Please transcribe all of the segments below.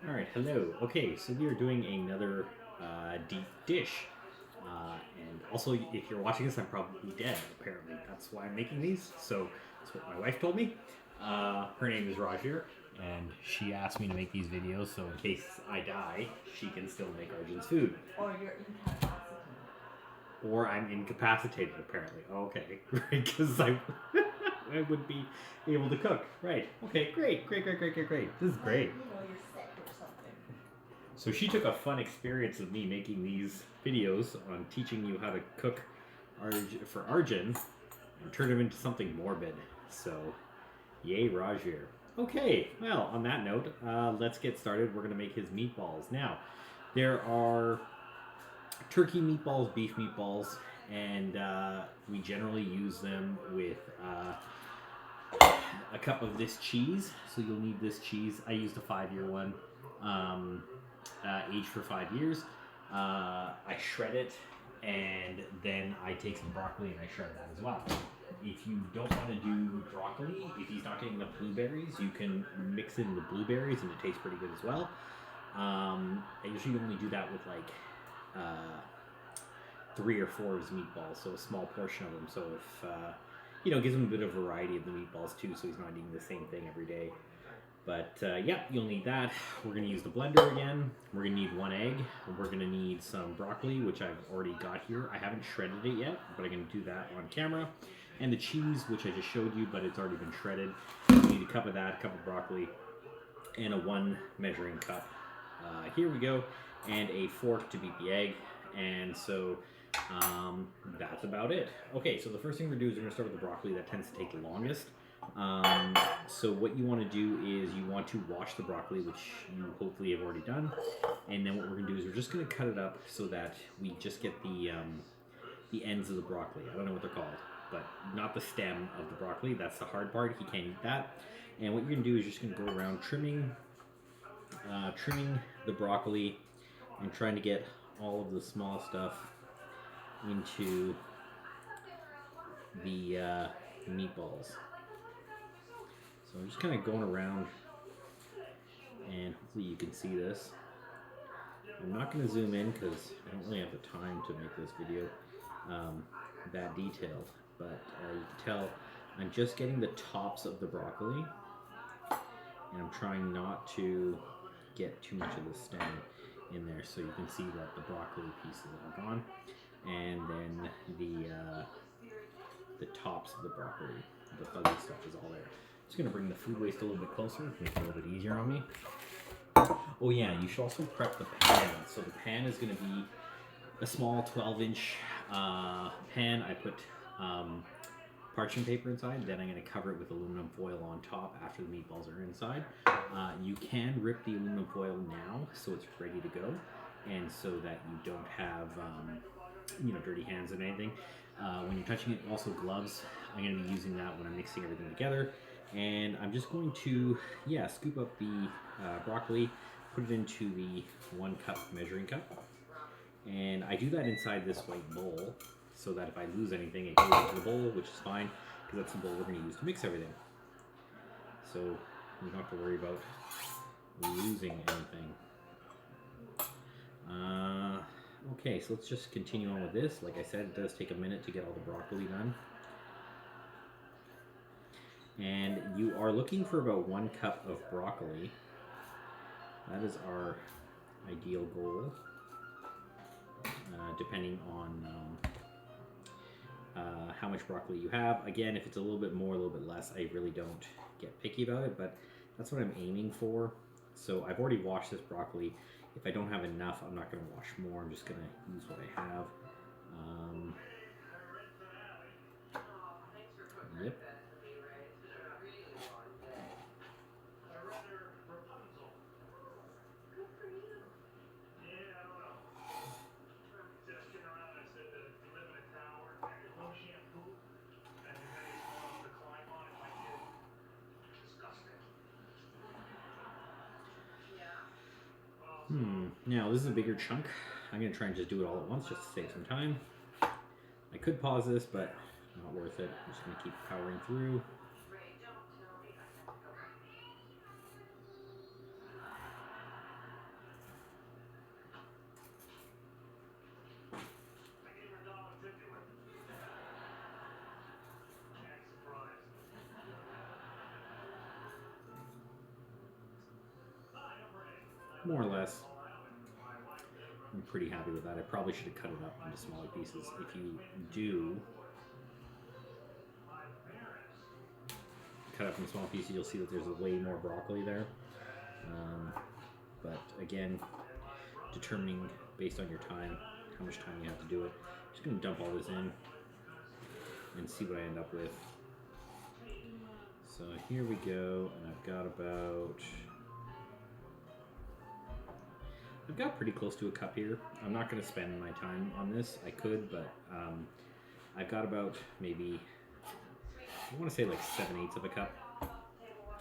Alright, hello. Okay, so we are doing another deep dish. And also, if you're watching this, I'm probably dead, apparently. That's why I'm making these. So, that's what my wife told me. Her name is Roger, and she asked me to make these videos so in case I die, she can still make Arjun's food. Or you're incapacitated. Or I'm incapacitated, apparently. Okay, right, because I would be able to cook. Right. Okay, great. This is great. You're sick or something. So she took a fun experience of me making these videos on teaching you how to cook for Arjun and turn him into something morbid. So, yay, Rajir. Okay, well, on that note, let's get started. We're going to make his meatballs. Now, there are turkey meatballs, beef meatballs, and we generally use them with a cup of this cheese. So you'll need this cheese. I used a 5-year one, aged for 5 years. I shred it, and then I take some broccoli and I shred that as well. If you don't want to do broccoli, if he's not getting enough blueberries, you can mix in the blueberries and it tastes pretty good as well. I usually only do that with like 3 or 4 of his meatballs, so a small portion of them. So if gives him a bit of variety of the meatballs too, so he's not eating the same thing every day. But yeah, you'll need that. We're going to use the blender again. We're going to need 1 egg. We're going to need some broccoli, which I've already got here. I haven't shredded it yet, but I'm going to do that on camera. And the cheese, which I just showed you, but it's already been shredded. We need a cup of that, a cup of broccoli, and a 1 measuring cup. Here we go. And a fork to beat the egg. And so that's about it. Okay, so the first thing we're going to do is we're going to start with the broccoli. That tends to take the longest. So what you want to do is you want to wash the broccoli, which you hopefully have already done. And then what we're going to do is we're just going to cut it up so that we just get the ends of the broccoli. I don't know what they're called, but not the stem of the broccoli. That's the hard part. He can't eat that. And what you're going to do is you're just going to go around trimming the broccoli and trying to get all of the small stuff into the meatballs. So I'm just kind of going around, and hopefully you can see this. I'm not going to zoom in because I don't really have the time to make this video that detailed, but you can tell I'm just getting the tops of the broccoli, and I'm trying not to get too much of the stem in there, so you can see that the broccoli pieces are gone, and then the tops of the broccoli, the fuzzy stuff, is all there. Just gonna bring the food waste a little bit closer, make it a little bit easier on me. Oh yeah, you should also prep the pan. So the pan is gonna be a small 12-inch pan. I put parchment paper inside, then I'm gonna cover it with aluminum foil on top after the meatballs are inside. You can rip the aluminum foil now so it's ready to go, and so that you don't have dirty hands and anything. When you're touching it, also gloves. I'm going to be using that when I'm mixing everything together. And I'm just going to, scoop up the broccoli, put it into the 1 cup measuring cup. And I do that inside this white bowl so that if I lose anything, it goes into the bowl, which is fine because that's the bowl we're going to use to mix everything. So we don't have to worry about losing anything. Okay, so let's just continue on with this. Like I said, it does take a minute to get all the broccoli done. And you are looking for about 1 cup of broccoli. That is our ideal goal, depending on how much broccoli you have. Again, if it's a little bit more, a little bit less, I really don't get picky about it, but that's what I'm aiming for. So I've already washed this broccoli. If I don't have enough, I'm not going to wash more. I'm just going to use what I have. Yep. Now, this is a bigger chunk. I'm going to try and just do it all at once just to save some time. I could pause this, but not worth it. I'm just going to keep powering through. more or less. I'm pretty happy with that. I probably should have cut it up into smaller pieces. If you do cut up in small pieces, you'll see that there's way more broccoli there. But again, determining based on your time, how much time you have to do it. I'm just going to dump all this in and see what I end up with. So here we go, and I've got pretty close to a cup here. I'm not going to spend my time on this. I could, but I've got about maybe, I want to say like 7/8 of a cup.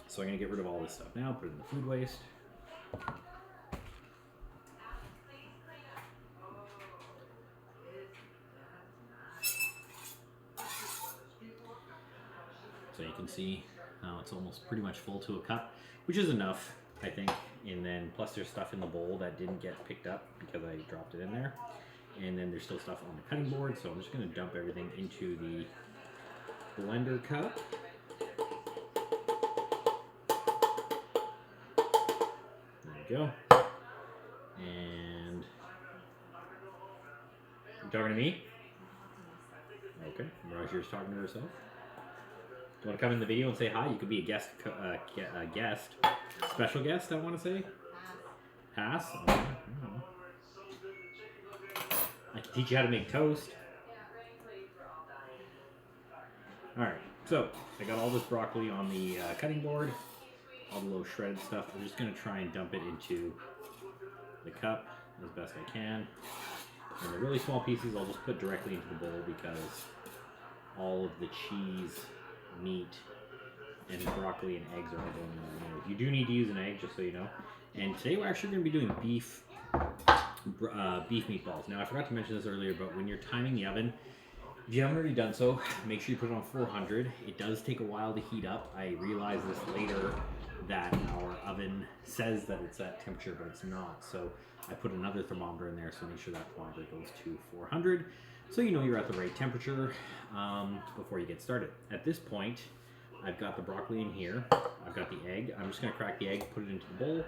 So I'm going to get rid of all this stuff now, put it in the food waste. So you can see how it's almost pretty much full to a cup, which is enough, I think. And then plus there's stuff in the bowl that didn't get picked up because I dropped it in there. And then there's still stuff on the cutting board, so I'm just going to dump everything into the blender cup. There we go. And you talking to me? Okay, Roger's talking to herself. Do you want to come in the video and say hi? You could be a guest, special guest, I want to say. Pass? Okay. I can teach you how to make toast. Alright, so I got all this broccoli on the cutting board, all the little shredded stuff. I'm just going to try and dump it into the cup as best I can. And the really small pieces I'll just put directly into the bowl because all of the cheese, meat, and broccoli and eggs are all going in the middle. You do need to use an egg, just so you know. And today we're actually going to be doing beef meatballs. Now I forgot to mention this earlier, but when you're timing the oven, if you haven't already done so, make sure you put it on 400. It does take a while to heat up. I realized this later that our oven says that it's at temperature, but it's not. So I put another thermometer in there, so make sure that thermometer goes to 400. So you know you're at the right temperature before you get started. At this point, I've got the broccoli in here. I've got the egg. I'm just going to crack the egg, put it into the bowl,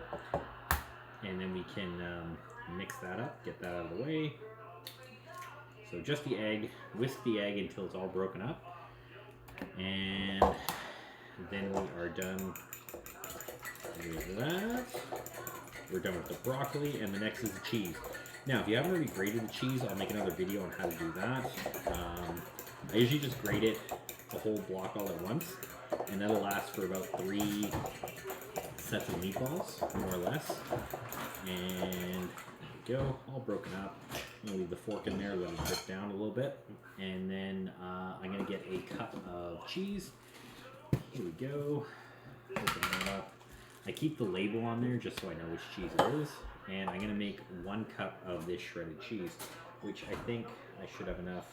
and then we can mix that up, get that out of the way. So just the egg, whisk the egg until it's all broken up, and then we are done with that. We're done with the broccoli, and the next is the cheese. Now, if you haven't already grated the cheese, I'll make another video on how to do that. I usually just grate it, the whole block all at once, and that'll last for about 3 sets of meatballs, more or less. And there we go, all broken up. I'm going to leave the fork in there, let it drip down a little bit. And then I'm going to get a cup of cheese. Here we go. Open that up. I keep the label on there just so I know which cheese it is. And I'm going to make 1 cup of this shredded cheese, which I think I should have enough,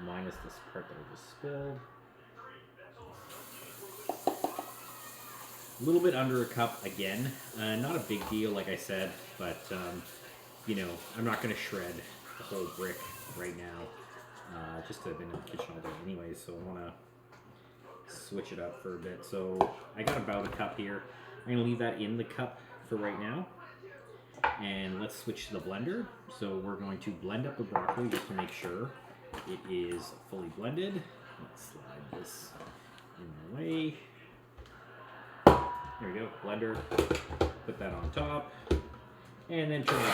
minus this part that I just spilled. A little bit under a cup again. Not a big deal, like I said, but you know, I'm not going to shred the whole brick right now. Just I've been in the kitchen all day anyway, so I want to switch it up for a bit. So I got about a cup here. I'm going to leave that in the cup for right now. And let's switch to the blender. So we're going to blend up the broccoli just to make sure it is fully blended. Let's slide this in the way. There we go, blender. Put that on top. And then turn it on.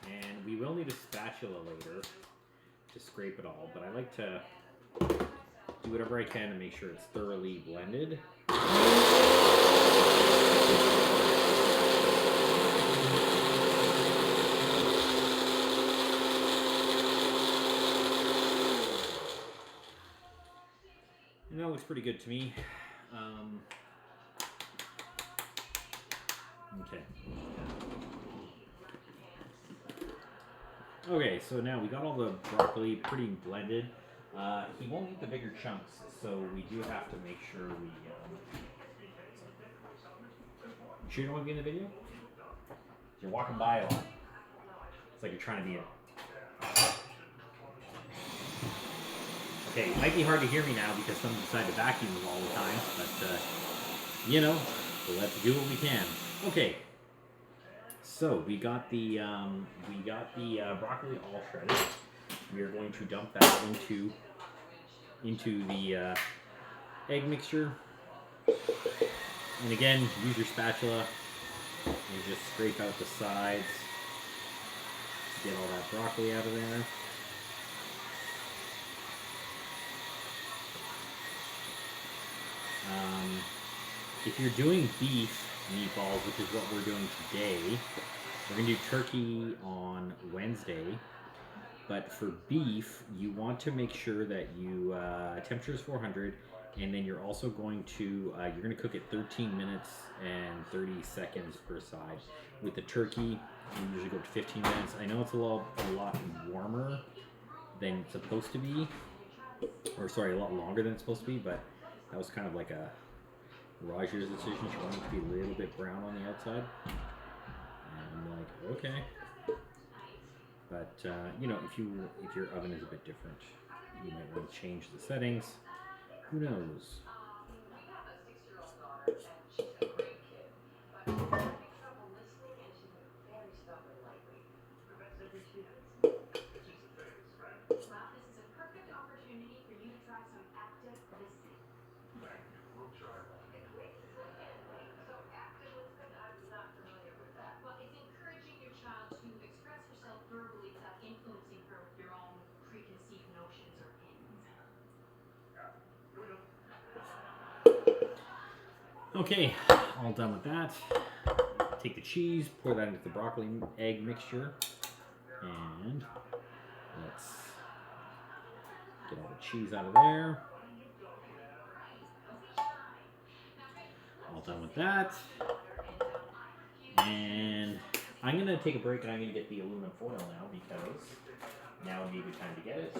And we will need a spatula later to scrape it all, but I like to do whatever I can to make sure it's thoroughly blended. And that looks pretty good to me. Okay. Okay, so now we got all the broccoli pretty blended. He won't eat the bigger chunks, so we do have to make sure we... You sure you don't want to be in the video? You're walking by a lot. It's like you're trying to be a... Okay, it might be hard to hear me now because someone decided to vacuum all the time, but, you know, let's do what we can. Okay, so we got the broccoli all shredded. We are going to dump that into the egg mixture. And again, use your spatula and just scrape out the sides to get all that broccoli out of there. If you're doing beef meatballs, which is what we're doing today, we're going to do turkey on Wednesday. But for beef, you want to make sure that you temperature is 400, and then you're also going to you're going to cook it 13 minutes and 30 seconds per side. With the turkey, you usually go to 15 minutes. I know it's a lot warmer than it's supposed to be, or sorry, a lot longer than it's supposed to be. But that was kind of like a Roger's decision. She wanted it to be a little bit brown on the outside, and I'm like, okay. But you know, if your oven is a bit different, you might want to change the settings. Who knows? Okay, all done with that. Take the cheese, pour that into the broccoli egg mixture, and let's get all the cheese out of there. All done with that. And I'm going to take a break and I'm going to get the aluminum foil now because now would be a good time to get it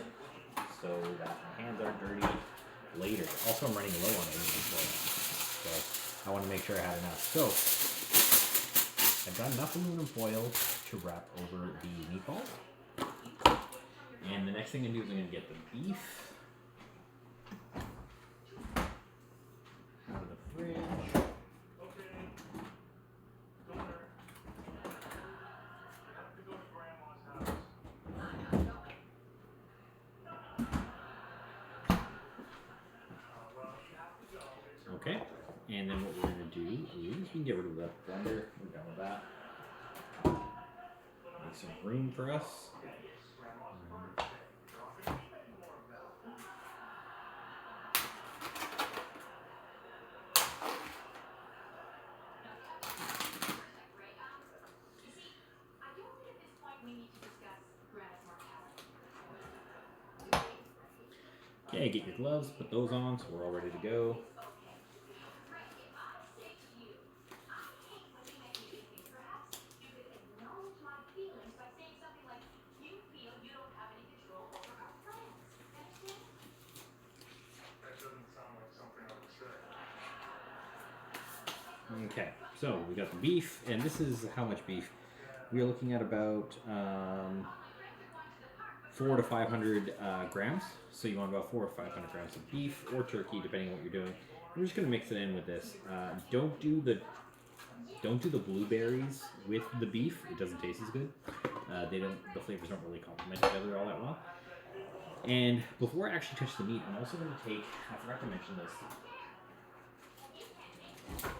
so that my hands aren't dirty later. Also, I'm running low on aluminum foil, so I want to make sure I have enough. So I've got enough aluminum foil to wrap over the meatballs. And the next thing I'm going to do is I'm going to get the beef out of the fridge. Okay, and then what we're going to do is we can get rid of the blender. We're done with that. Make some room for us. Okay, get your gloves, put those on, so we're all ready to go. Okay, so we got the beef, and this is how much beef. We are looking at about 400 to 500 grams. So you want about 400 or 500 grams of beef or turkey, depending on what you're doing. I'm just gonna mix it in with this. Don't do the blueberries with the beef. It doesn't taste as good. The flavors don't really complement each other all that well. And before I actually touch the meat, I'm also gonna take. I forgot to mention this.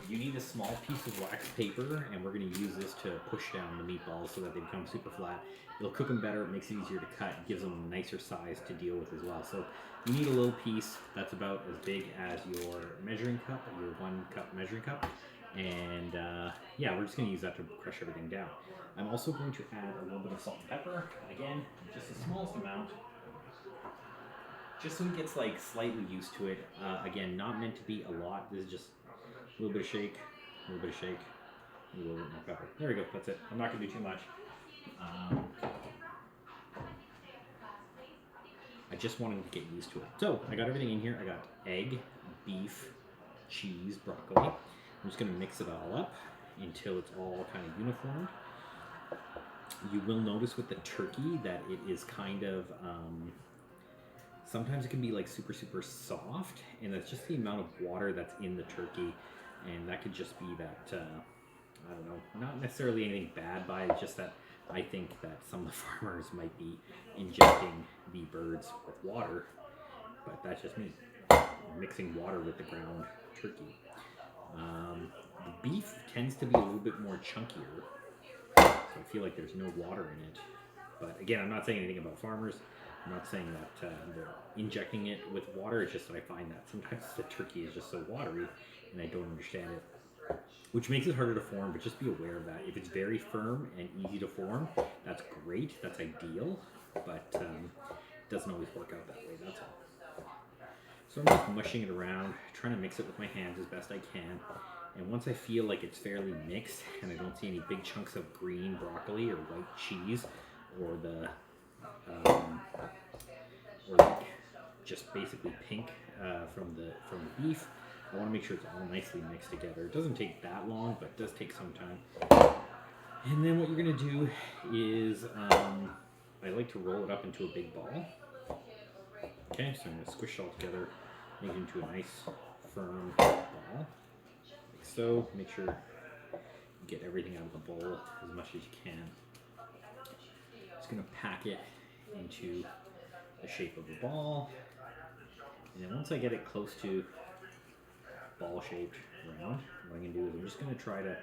You need a small piece of wax paper, and we're going to use this to push down the meatballs so that they become super flat. It'll cook them better, it makes it easier to cut, it gives them a nicer size to deal with as well. So you need a little piece that's about as big as your measuring cup, your 1 cup measuring cup. And yeah, we're just going to use that to crush everything down. I'm also going to add a little bit of salt and pepper. Again, just the smallest amount. Just so he gets like slightly used to it. Again, not meant to be a lot. This is just a little bit of shake, a little bit of shake, a little bit more pepper. There we go, that's it. I'm not going to do too much. I just wanted to get used to it. So, I got everything in here. I got egg, beef, cheese, broccoli. I'm just going to mix it all up until it's all kind of uniform. You will notice with the turkey that it is kind of sometimes it can be like super super soft, and that's just the amount of water that's in the turkey, and that could just be that I don't know, not necessarily anything bad by it, just that I think that some of the farmers might be injecting the birds with water, but that's just me mixing water with the ground turkey. The beef tends to be a little bit more chunkier, so I feel like there's no water in it. But again, I'm not saying anything about farmers. I'm not saying that they're injecting it with water. It's just that I find that sometimes the turkey is just so watery, and I don't understand it, which makes it harder to form. But just be aware of that. If it's very firm and easy to form, that's great. That's ideal. But it doesn't always work out that way. That's all. So I'm just mushing it around, trying to mix it with my hands as best I can. And once I feel like it's fairly mixed and I don't see any big chunks of green broccoli or white cheese or the or like just basically pink from the beef, I want to make sure it's all nicely mixed together. It doesn't take that long, but it does take some time. And then what you're gonna do is I like to roll it up into a big ball. Okay, so I'm gonna squish it all together, make it into a nice firm ball, like so. Make sure you get everything out of the bowl as much as you can. Just gonna pack it into the shape of a ball, and then once I get it close to ball shaped round, what I'm gonna do is I'm just gonna try to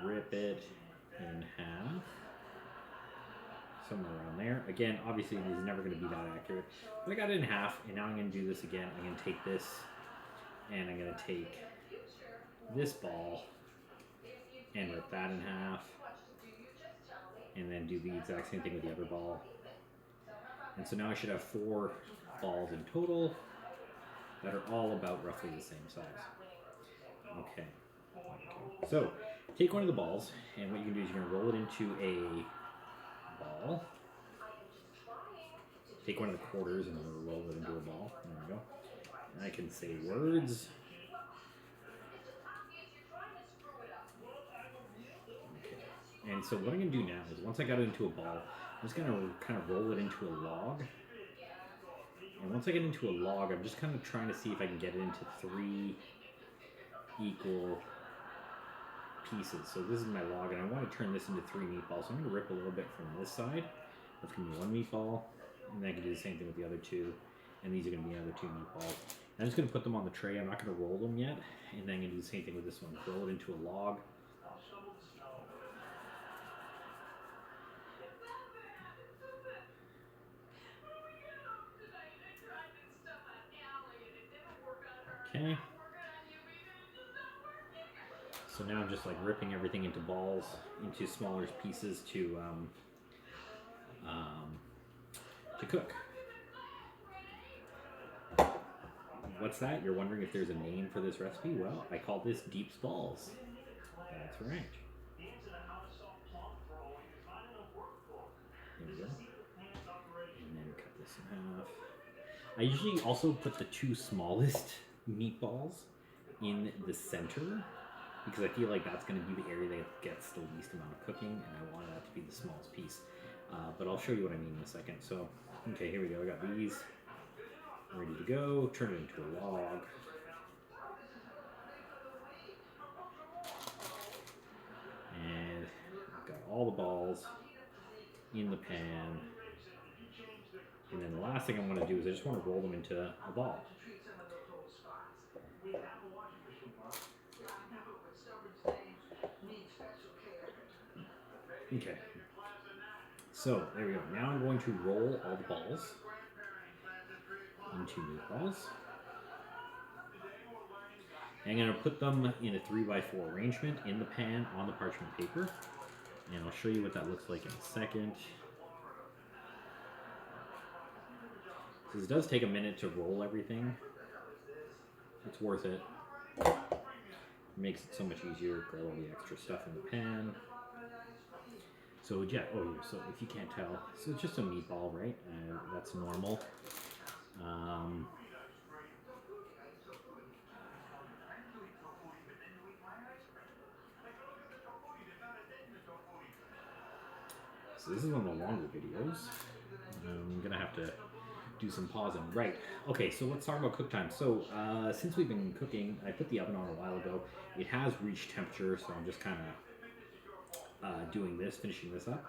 rip it in half, somewhere around there. Again, obviously this is never gonna be that accurate, but I got it in half, and now I'm gonna do this again. I'm gonna take this, and I'm gonna take this ball and rip that in half, and then do the exact same thing with the other ball. And so now I should have 4 balls in total that are all about roughly the same size. Okay. So take one of the balls, and what you can do is you're going to roll it into a ball. Take one of the quarters and roll it into a ball. There we go. And I can say words. Okay. And so what I'm going to do now is once I got it into a ball, I'm just going to kind of roll it into a log. And once I get into a log, I'm just kind of trying to see if I can get it into 3 equal pieces. So this is my log, and I want to turn this into 3 meatballs. So I'm going to rip a little bit from this side. That's going to be 1 meatball, and then I can do the same thing with the other 2, and these are going to be another 2 meatballs. And I'm just going to put them on the tray. I'm not going to roll them yet, and then I'm going to do the same thing with this one. Roll it into a log. Okay. So now I'm just like ripping everything into balls, into smaller pieces to cook. What's that? You're wondering if there's a name for this recipe? Well, I call this Deep's Balls. That's right. There we go. And then cut this in half. I usually also put the 2 smallest meatballs in the center, because I feel like that's going to be the area that gets the least amount of cooking, and I want that to be the smallest piece. But I'll show you what I mean in a second. So, okay, here we go. I got these ready to go. Turn it into a log. And I've got all the balls in the pan. And then the last thing I want to do is I just want to roll them into a ball. Okay. So there we go. Now I'm going to roll all the balls into meatballs. And I'm going to put them in a 3x4 arrangement in the pan on the parchment paper. And I'll show you what that looks like in a second. Because it does take a minute to roll everything. It's worth it. It makes it so much easier. Grab all the extra stuff in the pan. So yeah, so if you can't tell, so it's just a meatball, right? That's normal. this is one of the longer videos. I'm gonna have to do some pausing. Right. Okay, so let's talk about cook time. So since we've been cooking, I put the oven on a while ago. It has reached temperature, so I'm just kind of doing this, finishing this up.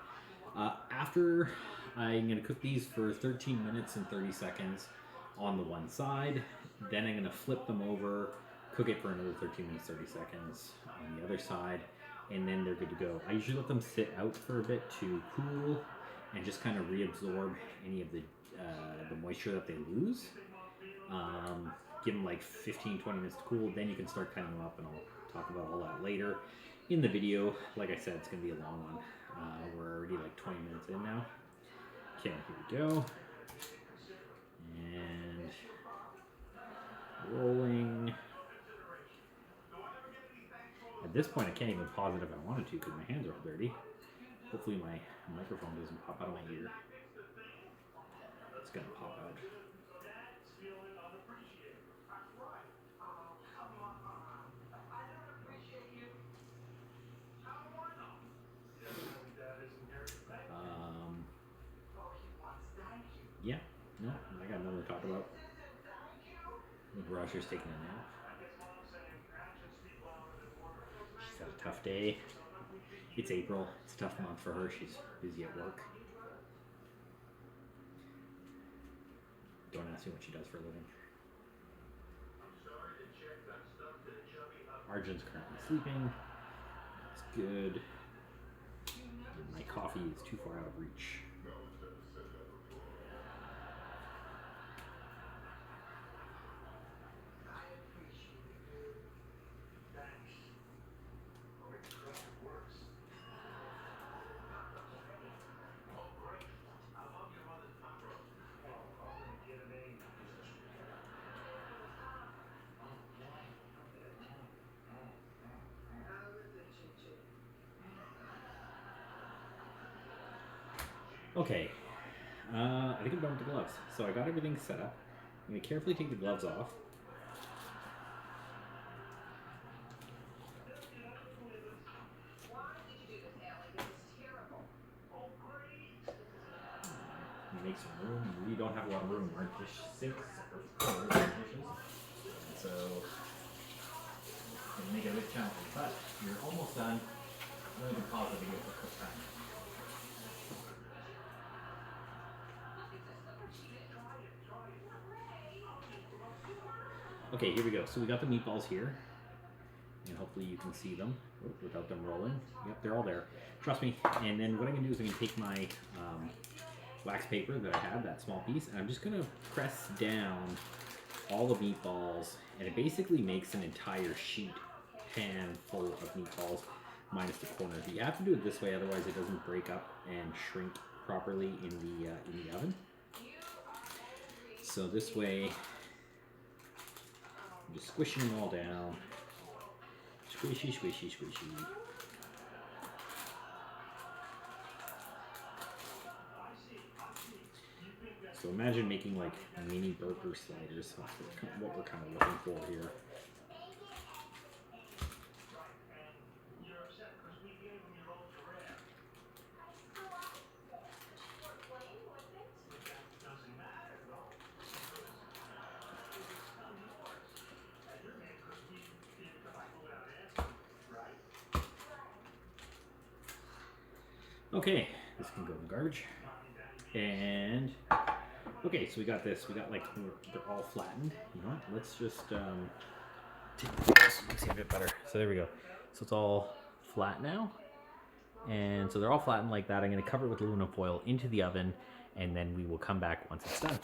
After I'm gonna cook these for 13 minutes and 30 seconds on the one side. Then I'm gonna flip them over, cook it for another 13 minutes, 30 seconds on the other side, and then they're good to go. I usually let them sit out for a bit to cool and just kind of reabsorb any of the moisture that they lose. Give them like 15-20 minutes to cool, then you can start cutting them up, and I'll talk about all that later in the video. Like I said, it's going to be a long one. We're already like 20 minutes in now. Okay, here we go. And rolling. At this point, I can't even pause it if I wanted to because my hands are all dirty. Hopefully my microphone doesn't pop out of my ear. It's gonna pop out. Yeah, no, I got nothing to talk about. Roger's taking a nap. She's had a tough day. It's April. It's a tough month for her. She's busy at work. Don't ask me what she does for a living. Arjun's currently sleeping. That's good. And my coffee is too far out of reach. Okay, I think I'm done with the gloves. So I got everything set up. I'm going to carefully take the gloves off. Make some room. We don't have a lot of room. Our dish sinks are full of dishes. So it'll make it a bit challenging. But you're almost done. I'm going to pause the video for quick time. Okay, here we go. So we got the meatballs here, and hopefully you can see them without them rolling. Yep, they're all there. Trust me. And then what I'm gonna do is I'm gonna take my wax paper that I had, that small piece, and I'm just gonna press down all the meatballs, and it basically makes an entire sheet pan full of meatballs, minus the corners. You have to do it this way, otherwise it doesn't break up and shrink properly in the oven. So this way. I'm just squishing them all down. Squishy, squishy, squishy. So imagine making like mini burger sliders. That's what we're kind of looking for here. Okay, this can go in the garbage. And okay, so we got this. We got like they're all flattened. You know what? Let's just take this. You can see a bit better. So there we go. So it's all flat now, and so they're all flattened like that. I'm going to cover it with aluminum foil into the oven, and then we will come back once it's done.